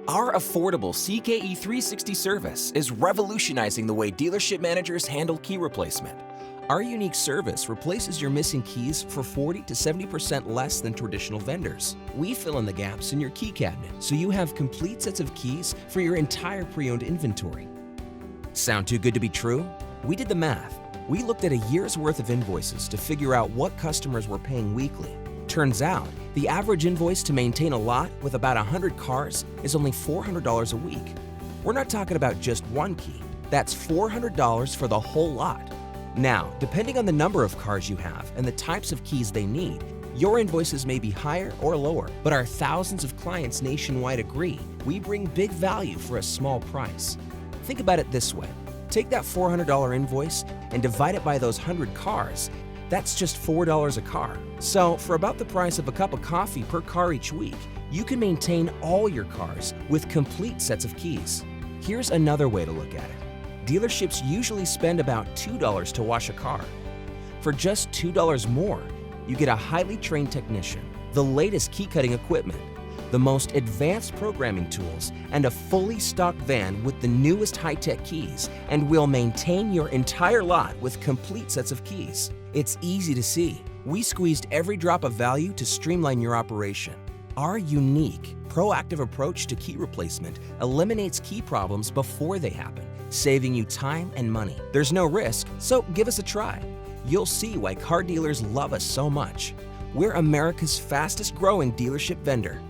Our affordable CKE 360 service is revolutionizing the way dealership managers handle key replacement. Our unique service replaces your missing keys for 40 to 70% less than traditional vendors. We fill in the gaps in your key cabinet so you have complete sets of keys for your entire pre-owned inventory. Sound too good to be true? We did the math. We looked at a year's worth of invoices to figure out what customers were paying weekly. Turns out, the average invoice to maintain a lot with about 100 cars is only $400 a week. We're not talking about just one key. That's $400 for the whole lot. Now, depending on the number of cars you have and the types of keys they need, your invoices may be higher or lower, but our thousands of clients nationwide agree we bring big value for a small price. Think about it this way. Take that $400 invoice and divide it by those 100 cars. That's just $4 a car. So, for about the price of a cup of coffee per car each week, you can maintain all your cars with complete sets of keys. Here's another way to look at it. Dealerships usually spend about $2 to wash a car. For just $2 more, you get a highly trained technician, the latest key-cutting equipment, the most advanced programming tools, and a fully stocked van with the newest high-tech keys, and we'll maintain your entire lot with complete sets of keys. It's easy to see. We squeezed every drop of value to streamline your operation. Our unique, proactive approach to key replacement eliminates key problems before they happen, saving you time and money. There's no risk, so give us a try. You'll see why car dealers love us so much. We're America's fastest growing dealership vendor.